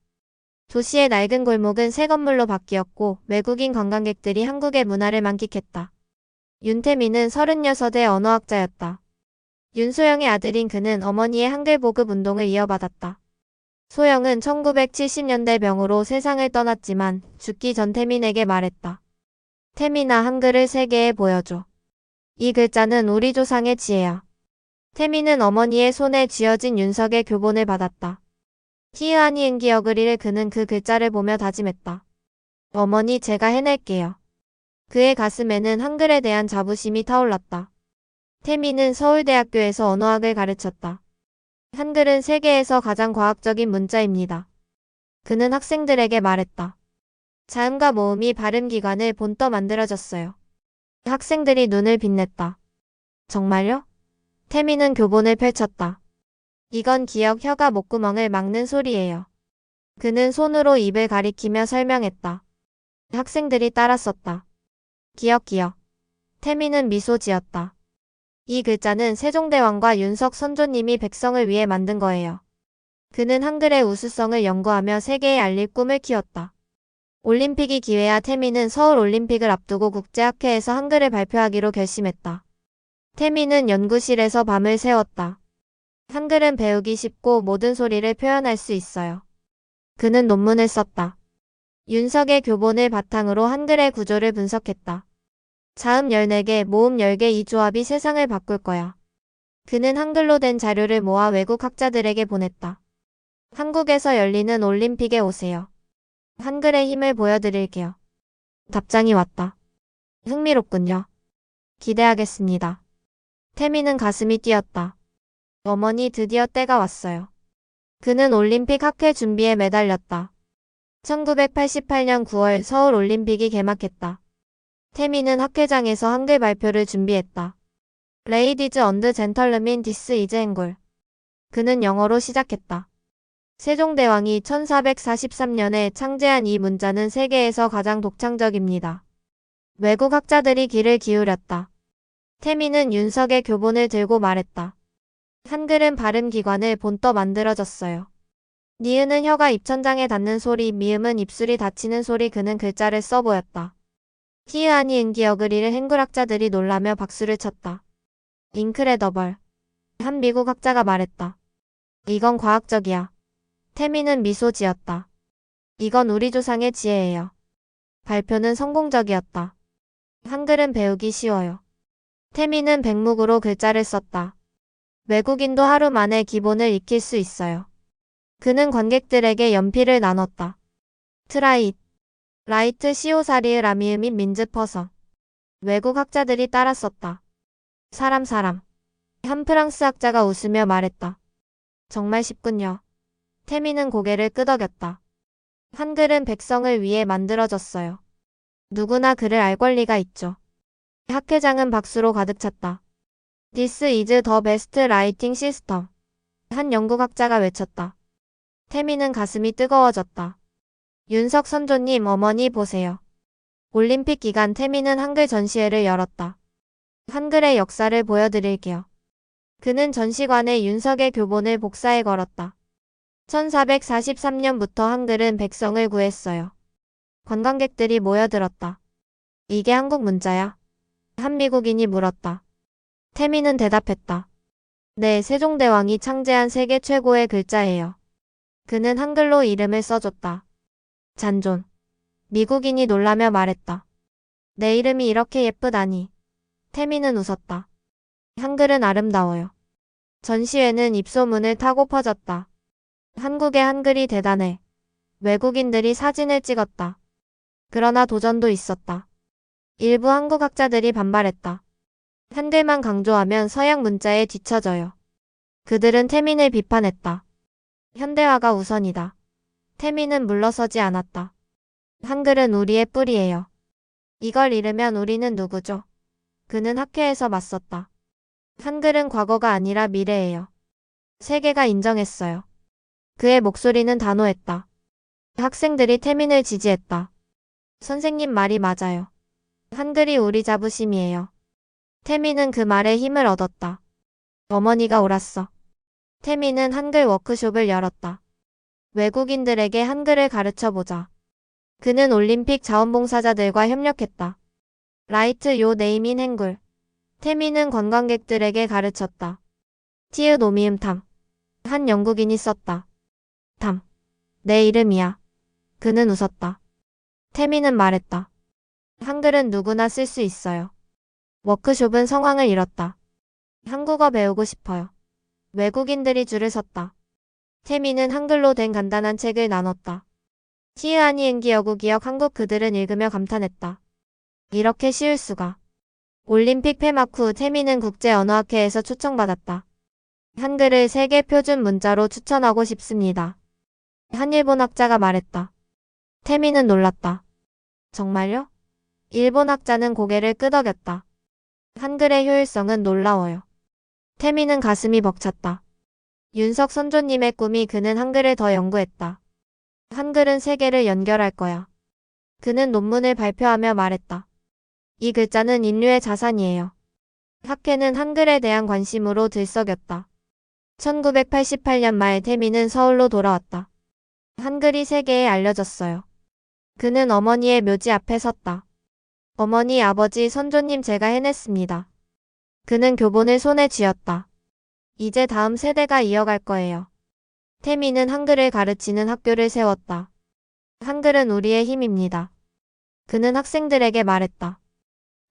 도시의 낡은 골목은 새 건물로 바뀌었고 외국인 관광객들이 한국의 문화를 만끽했다. 윤태민은 36의 언어학자였다. 윤소영의 아들인 그는 어머니의 한글 보급 운동을 이어받았다. 소영은 1970년대 병으로 세상을 떠났지만 죽기 전 태민에게 말했다. 태민아, 한글을 세계에 보여줘. 이 글자는 우리 조상의 지혜야. 태민은 어머니의 손에 쥐어진 윤석의 교본을 받았다. 히읗이 은기어그리를 그는 그 글자를 보며 다짐했다. 어머니, 제가 해낼게요. 그의 가슴에는 한글에 대한 자부심이 타올랐다. 태민은 서울대학교에서 언어학을 가르쳤다. 한글은 세계에서 가장 과학적인 문자입니다. 그는 학생들에게 말했다. 자음과 모음이 발음기관을 본떠 만들어졌어요. 학생들이 눈을 빛냈다. 정말요? 태민은 교본을 펼쳤다. 이건 기역 혀가 목구멍을 막는 소리예요. 그는 손으로 입을 가리키며 설명했다. 학생들이 따라 썼다. 기역 기역. 태민은 미소 지었다. 이 글자는 세종대왕과 윤석 선조님이 백성을 위해 만든 거예요. 그는 한글의 우수성을 연구하며 세계에 알릴 꿈을 키웠다. 올림픽이 기회야 태민은 서울올림픽을 앞두고 국제학회에서 한글을 발표하기로 결심했다. 태민은 연구실에서 밤을 새웠다. 한글은 배우기 쉽고 모든 소리를 표현할 수 있어요. 그는 논문을 썼다. 윤석의 교본을 바탕으로 한글의 구조를 분석했다. 자음 14개, 모음 10개 이 조합이 세상을 바꿀 거야. 그는 한글로 된 자료를 모아 외국 학자들에게 보냈다. 한국에서 열리는 올림픽에 오세요. 한글의 힘을 보여드릴게요. 답장이 왔다. 흥미롭군요. 기대하겠습니다. 태민은 가슴이 뛰었다. 어머니, 드디어 때가 왔어요. 그는 올림픽 학회 준비에 매달렸다. 1988년 9월 서울 올림픽이 개막했다. 태민은 학회장에서 한글 발표를 준비했다. Ladies and gentlemen, this is 한글. 그는 영어로 시작했다. 세종대왕이 1443년에 창제한 이 문자는 세계에서 가장 독창적입니다. 외국 학자들이 귀를 기울였다. 태민은 윤석의 교본을 들고 말했다. 한글은 발음기관을 본떠 만들어졌어요. 니은은 혀가 입천장에 닿는 소리, 미음은 입술이 닫히는 소리. 그는 글자를 써보였다. 히읗이 은기어그리를 한글학자들이 놀라며 박수를 쳤다. 인크레더벌. 한 미국 학자가 말했다. 이건 과학적이야. 태민은 미소 지었다. 이건 우리 조상의 지혜예요. 발표는 성공적이었다. 한글은 배우기 쉬워요. 태민은 백묵으로 글자를 썼다. 외국인도 하루 만에 기본을 익힐 수 있어요. 그는 관객들에게 연필을 나눴다. 트라잇, 라이트 시오사리의 라미음 및 민즈 퍼서. 외국 학자들이 따라 썼다. 사람. 한 프랑스 학자가 웃으며 말했다. 정말 쉽군요. 태민은 고개를 끄덕였다. 한글은 백성을 위해 만들어졌어요. 누구나 글을 알 권리가 있죠. 학회장은 박수로 가득 찼다. This is the best writing system. 한 영국학자가 외쳤다. 태민은 가슴이 뜨거워졌다. 윤석 선조님, 어머니 보세요. 올림픽 기간 태민은 한글 전시회를 열었다. 한글의 역사를 보여드릴게요. 그는 전시관에 윤석의 교본을 복사해 걸었다. 1443년부터 한글은 백성을 구했어요. 관광객들이 모여들었다. 이게 한국 문자야? 한 미국인이 물었다. 태민은 대답했다. 네, 세종대왕이 창제한 세계 최고의 글자예요. 그는 한글로 이름을 써줬다. 잔존. 미국인이 놀라며 말했다. 내 이름이 이렇게 예쁘다니. 태민은 웃었다. 한글은 아름다워요. 전시회는 입소문을 타고 퍼졌다. 한국의 한글이 대단해. 외국인들이 사진을 찍었다. 그러나 도전도 있었다. 일부 한국 학자들이 반발했다. 한글만 강조하면 서양 문자에 뒤처져요. 그들은 태민을 비판했다. 현대화가 우선이다. 태민은 물러서지 않았다. 한글은 우리의 뿌리예요. 이걸 잃으면 우리는 누구죠? 그는 학회에서 맞섰다. 한글은 과거가 아니라 미래예요. 세계가 인정했어요. 그의 목소리는 단호했다. 학생들이 태민을 지지했다. 선생님 말이 맞아요. 한글이 우리 자부심이에요. 태민은 그 말에 힘을 얻었다. 어머니가 옳았어. 태민은 한글 워크숍을 열었다. 외국인들에게 한글을 가르쳐보자. 그는 올림픽 자원봉사자들과 협력했다. 라이트 요 네임인 행굴. 태민은 관광객들에게 가르쳤다. 티읕 오미음 탐. 한 영국인이 썼다. 탐. 내 이름이야. 그는 웃었다. 태민은 말했다. 한글은 누구나 쓸 수 있어요. 워크숍은 성황을 이뤘다. 한국어 배우고 싶어요. 외국인들이 줄을 섰다. 태민은 한글로 된 간단한 책을 나눴다. 티읕아니 응기여구 기역 한국 그들은 읽으며 감탄했다. 이렇게 쉬울 수가. 올림픽 폐막 후 태민은 국제언어학회에서 초청받았다. 한글을 세계 표준 문자로 추천하고 싶습니다. 한 일본 학자가 말했다. 태민은 놀랐다. 정말요? 일본 학자는 고개를 끄덕였다. 한글의 효율성은 놀라워요. 태민은 가슴이 벅찼다. 윤석 선조님의 꿈이 그는 한글을 더 연구했다. 한글은 세계를 연결할 거야. 그는 논문을 발표하며 말했다. 이 글자는 인류의 자산이에요. 학회는 한글에 대한 관심으로 들썩였다. 1988년 말 태민은 서울로 돌아왔다. 한글이 세계에 알려졌어요. 그는 어머니의 묘지 앞에 섰다. 어머니, 아버지, 선조님 제가 해냈습니다. 그는 교본을 손에 쥐었다. 이제 다음 세대가 이어갈 거예요. 태민은 한글을 가르치는 학교를 세웠다. 한글은 우리의 힘입니다. 그는 학생들에게 말했다.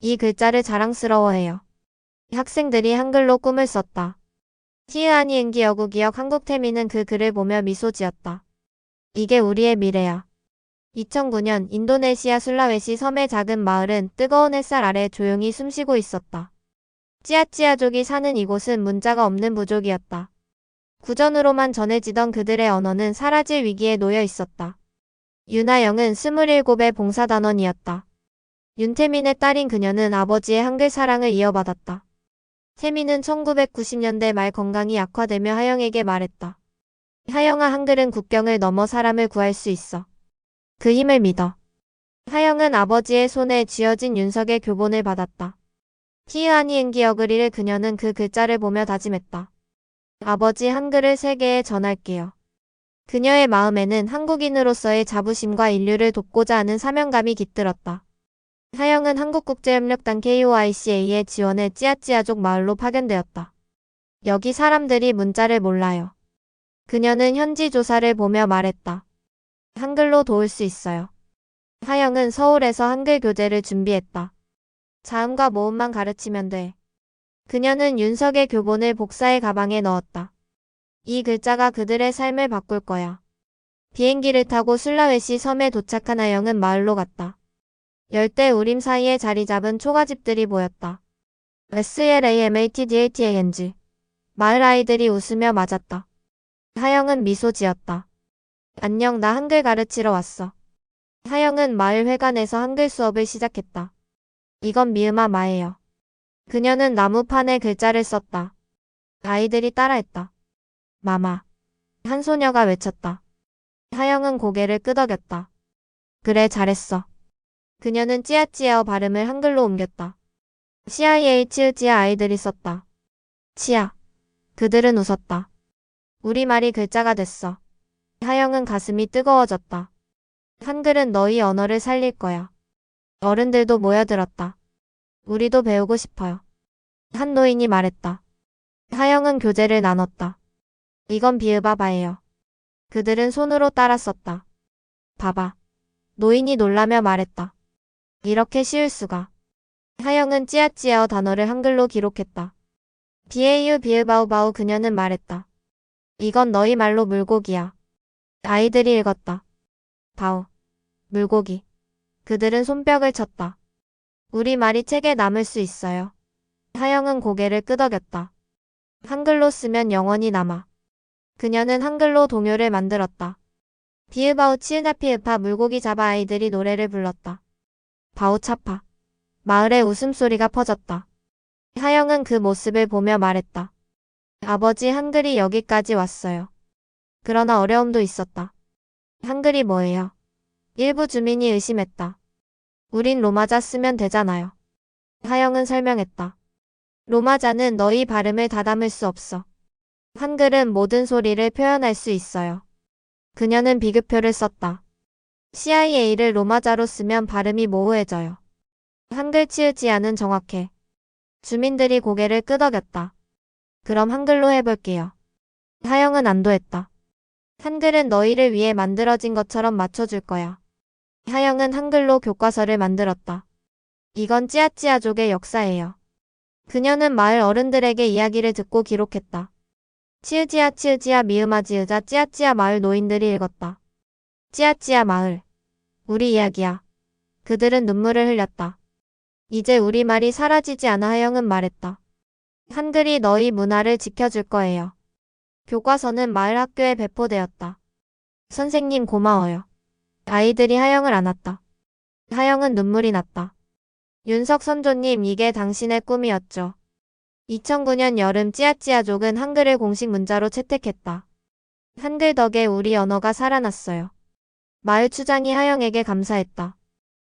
이 글자를 자랑스러워해요. 학생들이 한글로 꿈을 썼다. 티읕아니 응기여구 기역 한국 태민은 그 글을 보며 미소 지었다. 이게 우리의 미래야. 2009년 인도네시아 술라웨시 섬의 작은 마을은 뜨거운 햇살 아래 조용히 숨쉬고 있었다. 찌아찌아족이 사는 이곳은 문자가 없는 부족이었다. 구전으로만 전해지던 그들의 언어는 사라질 위기에 놓여 있었다. 윤하영은 27의 봉사단원이었다. 윤태민의 딸인 그녀는 아버지의 한글 사랑을 이어받았다. 태민은 1990년대 말 건강이 악화되며 하영에게 말했다. 하영아, 한글은 국경을 넘어 사람을 구할 수 있어. 그 힘을 믿어. 하영은 아버지의 손에 쥐어진 윤석의 교본을 받았다. 티읕아니 응기여구 리를 그녀는 그 글자를 보며 다짐했다. 아버지, 한글을 세계에 전할게요. 그녀의 마음에는 한국인으로서의 자부심과 인류를 돕고자 하는 사명감이 깃들었다. 하영은 한국국제협력단 KOICA의 지원에 찌아찌아족 마을로 파견되었다. 여기 사람들이 문자를 몰라요. 그녀는 현지 조사를 보며 말했다. 한글로 도울 수 있어요. 하영은 서울에서 한글 교재를 준비했다. 자음과 모음만 가르치면 돼. 그녀는 윤석의 교본을 복사해 가방에 넣었다. 이 글자가 그들의 삶을 바꿀 거야. 비행기를 타고 술라웨시 섬에 도착한 하영은 마을로 갔다. 열대 우림 사이에 자리 잡은 초가집들이 보였다. SLAMATDATANG. 마을 아이들이 웃으며 맞았다. 하영은 미소 지었다. 안녕, 나 한글 가르치러 왔어. 하영은 마을 회관에서 한글 수업을 시작했다. 이건 미음아 마예요. 그녀는 나무판에 글자를 썼다. 아이들이 따라했다. 마마. 한 소녀가 외쳤다. 하영은 고개를 끄덕였다. 그래, 잘했어. 그녀는 찌아찌아어 발음을 한글로 옮겼다. CIH지아 아이들이 썼다. 치아. 그들은 웃었다. 우리말이 글자가 됐어. 하영은 가슴이 뜨거워졌다. 한글은 너희 언어를 살릴 거야. 어른들도 모여들었다. 우리도 배우고 싶어요. 한 노인이 말했다. 하영은 교재를 나눴다. 이건 비읍아바예요. 그들은 손으로 따라 썼다. 봐봐. 노인이 놀라며 말했다. 이렇게 쉬울 수가. 하영은 찌아찌아어 단어를 한글로 기록했다. 비에이유 비읍아우바우 그녀는 말했다. 이건 너희 말로 물고기야. 아이들이 읽었다. 바우. 물고기. 그들은 손뼉을 쳤다. 우리말이 책에 남을 수 있어요. 하영은 고개를 끄덕였다. 한글로 쓰면 영원히 남아. 그녀는 한글로 동요를 만들었다. 비읍아우 치으다피읍파 물고기 잡아 아이들이 노래를 불렀다. 바우 차파. 마을의 웃음소리가 퍼졌다. 하영은 그 모습을 보며 말했다. 아버지, 한글이 여기까지 왔어요. 그러나 어려움도 있었다. 한글이 뭐예요? 일부 주민이 의심했다. 우린 로마자 쓰면 되잖아요. 하영은 설명했다. 로마자는 너희 발음을 다 담을 수 없어. 한글은 모든 소리를 표현할 수 있어요. 그녀는 비급표를 썼다. CIA를 로마자로 쓰면 발음이 모호해져요. 한글 치읓지아는 정확해. 주민들이 고개를 끄덕였다. 그럼 한글로 해볼게요. 하영은 안도했다. 한글은 너희를 위해 만들어진 것처럼 맞춰줄 거야. 하영은 한글로 교과서를 만들었다. 이건 찌아찌아족의 역사예요. 그녀는 마을 어른들에게 이야기를 듣고 기록했다. 치으지아 치으지아 미음아 지으자 찌아찌아 마을 노인들이 읽었다. 찌아찌아 마을. 우리 이야기야. 그들은 눈물을 흘렸다. 이제 우리말이 사라지지 않아 하영은 말했다. 한글이 너희 문화를 지켜줄 거예요. 교과서는 마을 학교에 배포되었다. 선생님 고마워요. 아이들이 하영을 안았다. 하영은 눈물이 났다. 윤석 선조님, 이게 당신의 꿈이었죠. 2009년 여름 찌아찌아족은 한글을 공식 문자로 채택했다. 한글 덕에 우리 언어가 살아났어요. 마을 추장이 하영에게 감사했다.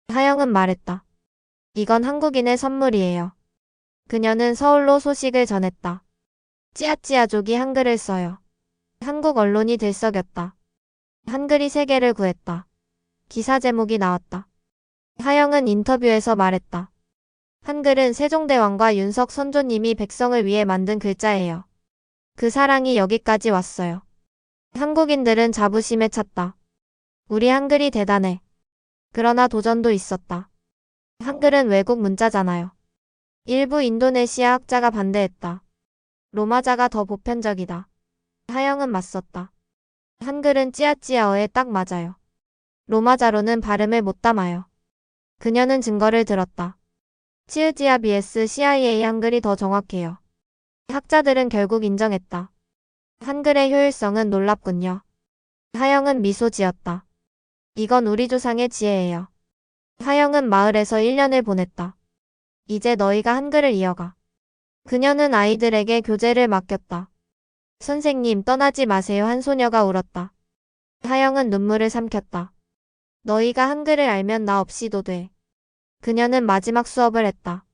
하영은 말했다. 이건 한국인의 선물이에요. 그녀는 서울로 소식을 전했다. 찌아찌아족이 한글을 써요. 한국 언론이 들썩였다. 한글이 세계를 구했다. 기사 제목이 나왔다. 하영은 인터뷰에서 말했다. 한글은 세종대왕과 윤석 선조님이 백성을 위해 만든 글자예요. 그 사랑이 여기까지 왔어요. 한국인들은 자부심에 찼다. 우리 한글이 대단해. 그러나 도전도 있었다. 한글은 외국 문자잖아요. 일부 인도네시아 학자가 반대했다. 로마자가 더 보편적이다. 하영은 맞섰다. 한글은 찌아찌아어에 딱 맞아요. 로마자로는 발음을 못 담아요. 그녀는 증거를 들었다. 치으지아 vs CIA 한글이 더 정확해요. 학자들은 결국 인정했다. 한글의 효율성은 놀랍군요. 하영은 미소 지었다. 이건 우리 조상의 지혜예요. 하영은 마을에서 1년을 보냈다. 이제 너희가 한글을 이어가. 그녀는 아이들에게 교재를 맡겼다. 선생님, 떠나지 마세요. 한 소녀가 울었다. 하영은 눈물을 삼켰다. 너희가 한글을 알면 나 없이도 돼. 그녀는 마지막 수업을 했다.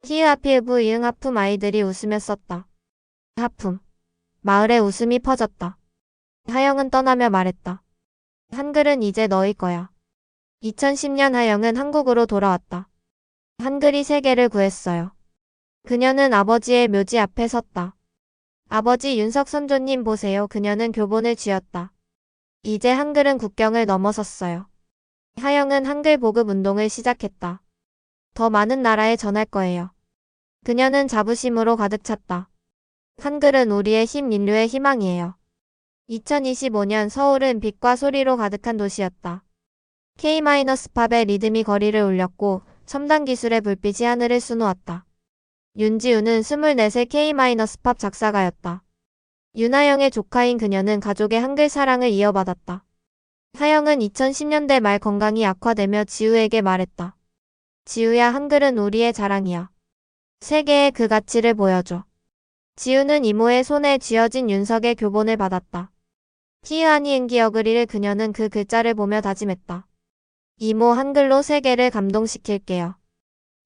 히읗 이응 하품. 아이들이 웃으며 썼다. 하품. 마을에 웃음이 퍼졌다. 하영은 떠나며 말했다. 한글은 이제 너희 거야. 2010년 하영은 한국으로 돌아왔다. 한글이 세계를 구했어요. 그녀는 아버지의 묘지 앞에 섰다. 아버지 윤석 선조님 보세요. 그녀는 교본을 쥐었다. 이제 한글은 국경을 넘어섰어요. 하영은 한글 보급 운동을 시작했다. 더 많은 나라에 전할 거예요. 그녀는 자부심으로 가득 찼다. 한글은 우리의 힘, 인류의 희망이에요. 2025년 서울은 빛과 소리로 가득한 도시였다. K-팝의 리듬이 거리를 울렸고 첨단 기술의 불빛이 하늘을 수놓았다. 윤지우는 24세 K-팝 작사가였다. 윤하영의 조카인 그녀는 가족의 한글 사랑을 이어받았다. 하영은 2010년대 말 건강이 악화되며 지우에게 말했다. 지우야, 한글은 우리의 자랑이야. 세계에 그 가치를 보여줘. 지우는 이모의 손에 쥐어진 윤석의 교본을 받았다. 티으아니 기어그리를 그녀는 그 글자를 보며 다짐했다. 이모, 한글로 세계를 감동시킬게요.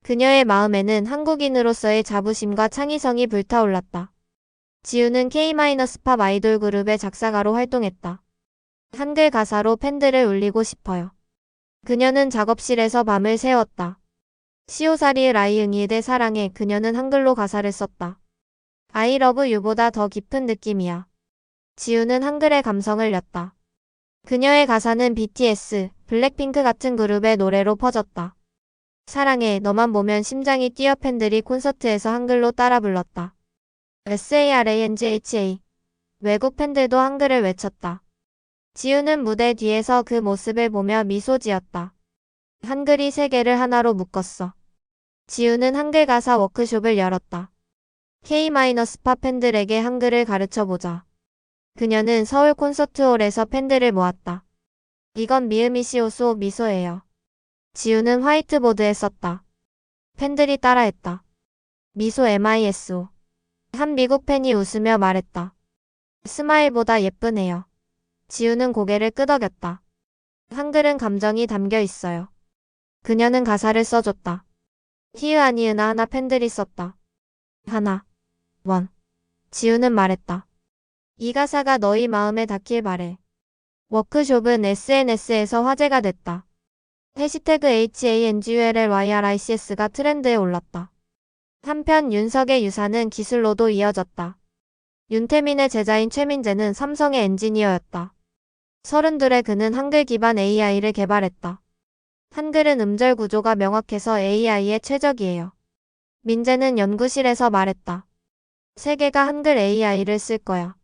그녀의 마음에는 한국인으로서의 자부심과 창의성이 불타올랐다. 지우는 K-팝 아이돌 그룹의 작사가로 활동했다. 한글 가사로 팬들을 울리고 싶어요. 그녀는 작업실에서 밤을 새웠다. 시오사리의 라이응이의 사랑에 그녀는 한글로 가사를 썼다. I love you보다 더 깊은 느낌이야. 지우는 한글의 감성을 렸다. 그녀의 가사는 BTS, 블랙핑크 같은 그룹의 노래로 퍼졌다. 사랑해, 너만 보면 심장이 뛰어. 팬들이 콘서트에서 한글로 따라 불렀다. SARANGHA. 외국 팬들도 한글을 외쳤다. 지우는 무대 뒤에서 그 모습을 보며 미소 지었다. 한글이 세계를 하나로 묶었어. 지우는 한글 가사 워크숍을 열었다. K-팝 팬들에게 한글을 가르쳐보자. 그녀는 서울 콘서트홀에서 팬들을 모았다. 이건 미음이시오소 미소예요. 지우는 화이트보드에 썼다. 팬들이 따라했다. 미소 MISO. 한 미국 팬이 웃으며 말했다. 스마일보다 예쁘네요. 지우는 고개를 끄덕였다. 한글은 감정이 담겨 있어요. 그녀는 가사를 써줬다. 히읗아니으나 하나. 팬들이 썼다. 하나. 원. 지우는 말했다. 이 가사가 너희 마음에 닿길 바래. 워크숍은 SNS에서 화제가 됐다. 해시태그 HANGULLYRICS가 트렌드에 올랐다. 한편 윤석의 유사는 기술로도 이어졌다. 윤태민의 제자인 최민재는 삼성의 엔지니어였다. 32에 그는 한글 기반 AI를 개발했다. 한글은 음절 구조가 명확해서 AI에 최적이에요. 민재는 연구실에서 말했다. 세계가 한글 AI를 쓸 거야.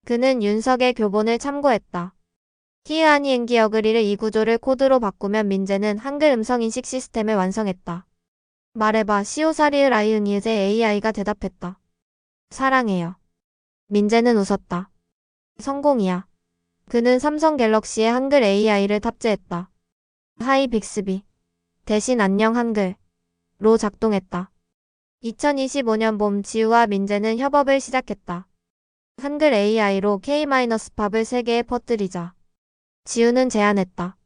그는 윤석의 교본을 참고했다. 히읗아니 엔기어그리를 이 구조를 코드로 바꾸면 민재는 한글 음성인식 시스템을 완성했다. 말해봐 시오사리을 아이응이으제 AI가 대답했다. 사랑해요. 민재는 웃었다. 성공이야. 그는 삼성 갤럭시에 한글 AI를 탑재했다. 하이 빅스비. 대신 안녕 한글로 작동했다. 2025년 봄 지우와 민재는 협업을 시작했다. 한글 AI로 K-팝을 세계에 퍼뜨리자. 지우는 제안했다.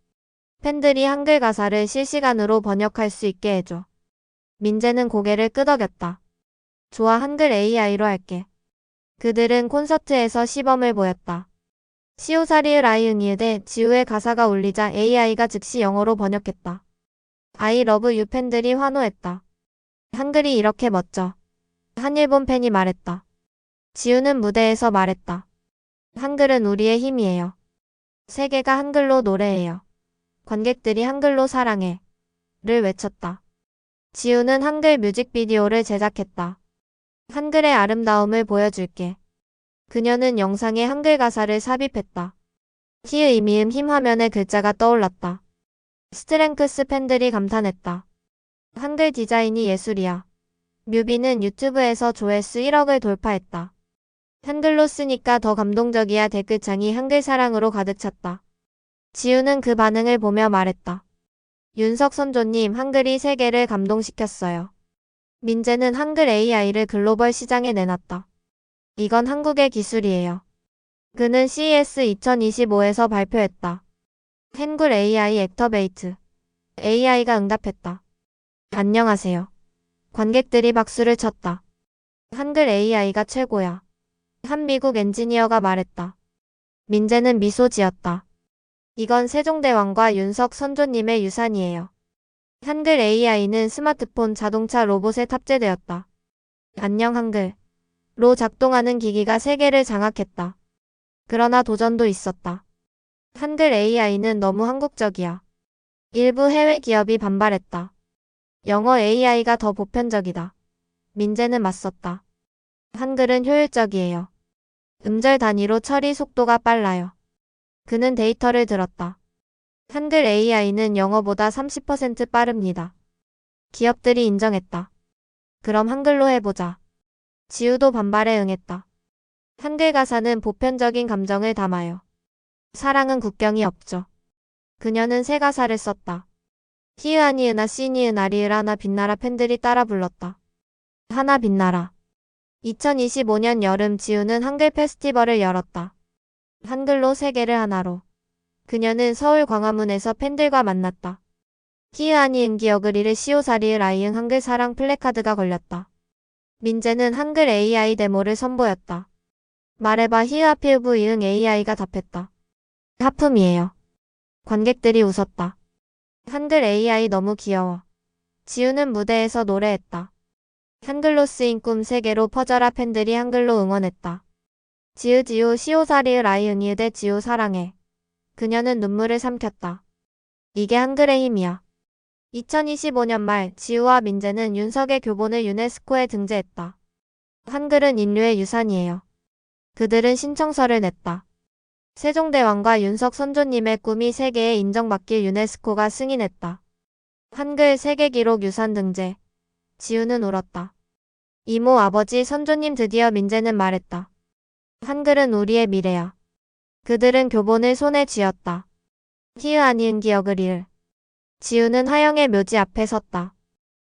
팬들이 한글 가사를 실시간으로 번역할 수 있게 해줘. 민재는 고개를 끄덕였다. 좋아 한글 AI로 할게. 그들은 콘서트에서 시범을 보였다. 시오사리을 아이응이으대 지우의 가사가 울리자 AI가 즉시 영어로 번역했다. I love you 팬들이 환호했다. 한글이 이렇게 멋져. 한 일본 팬이 말했다. 지우는 무대에서 말했다. 한글은 우리의 힘이에요. 세계가 한글로 노래해요. 관객들이 한글로 사랑해. 를 외쳤다. 지우는 한글 뮤직비디오를 제작했다. 한글의 아름다움을 보여줄게. 그녀는 영상에 한글 가사를 삽입했다. 히읗 미음 힘 화면에 글자가 떠올랐다. 스트렝크스 팬들이 감탄했다. 한글 디자인이 예술이야. 뮤비는 유튜브에서 조회수 1억을 돌파했다. 한글로 쓰니까 더 감동적이야 댓글창이 한글 사랑으로 가득 찼다. 지우는 그 반응을 보며 말했다. 윤석 선조님 한글이 세계를 감동시켰어요. 민재는 한글 AI를 글로벌 시장에 내놨다. 이건 한국의 기술이에요. 그는 CES 2025에서 발표했다. 한글 AI 액터베이트. AI가 응답했다. 안녕하세요. 관객들이 박수를 쳤다. 한글 AI가 최고야. 한 미국 엔지니어가 말했다. 민재는 미소 지었다. 이건 세종대왕과 윤석 선조님의 유산이에요. 한글 AI는 스마트폰 자동차 로봇에 탑재되었다. 안녕 한글로 작동하는 기기가 세계를 장악했다. 그러나 도전도 있었다. 한글 AI는 너무 한국적이야. 일부 해외 기업이 반발했다. 영어 AI가 더 보편적이다. 민재는 맞섰다. 한글은 효율적이에요. 음절 단위로 처리 속도가 빨라요. 그는 데이터를 들었다. 한글 AI는 영어보다 30% 빠릅니다. 기업들이 인정했다. 그럼 한글로 해보자. 지우도 반발에 응했다. 한글 가사는 보편적인 감정을 담아요. 사랑은 국경이 없죠. 그녀는 새 가사를 썼다. 히읗아니으나 씨니은 아리을 하나 빛나라 팬들이 따라 불렀다. 하나 빛나라. 2025년 여름 지우는 한글 페스티벌을 열었다. 한글로 세계를 하나로. 그녀는 서울 광화문에서 팬들과 만났다. 히읗아니은 기어그리를 시오사리을 아이응 한글 사랑 플래카드가 걸렸다. 민재는 한글 AI 데모를 선보였다. 말해봐 히읗아피읍 이응 AI가 답했다. 하품이에요. 관객들이 웃었다. 한글 AI 너무 귀여워. 지우는 무대에서 노래했다. 한글로 쓰인 꿈 세계로 퍼져라 팬들이 한글로 응원했다. 지우 시오사리을 아이응이으대 지우 사랑해. 그녀는 눈물을 삼켰다. 이게 한글의 힘이야. 2025년 말 지우와 민재는 윤석의 교본을 유네스코에 등재했다. 한글은 인류의 유산이에요. 그들은 신청서를 냈다. 세종대왕과 윤석 선조님의 꿈이 세계에 인정받길 유네스코가 승인했다. 한글 세계기록 유산 등재. 지우는 울었다. 이모 아버지 선조님 드디어 민재는 말했다. 한글은 우리의 미래야. 그들은 교본을 손에 쥐었다. 히읗아니은 기어그리을. 지우는 하영의 묘지 앞에 섰다.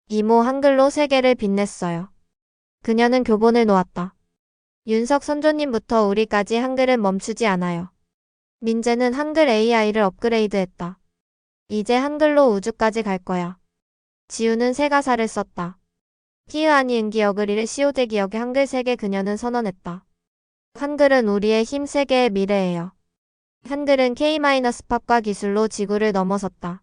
이모 한글로 세계를 빛냈어요. 그녀는 교본을 놓았다. 윤석 선조님부터 우리까지 한글은 멈추지 않아요. 민재는 한글 AI를 업그레이드했다. 이제 한글로 우주까지 갈 거야. 지우는 새 가사를 썼다. 히읗아니은 기어그리를 시오대 기억의 한글 세계 그녀는 선언했다. 한글은 우리의 힘 세계의 미래예요. 한글은 K-팝과 기술로 지구를 넘어섰다.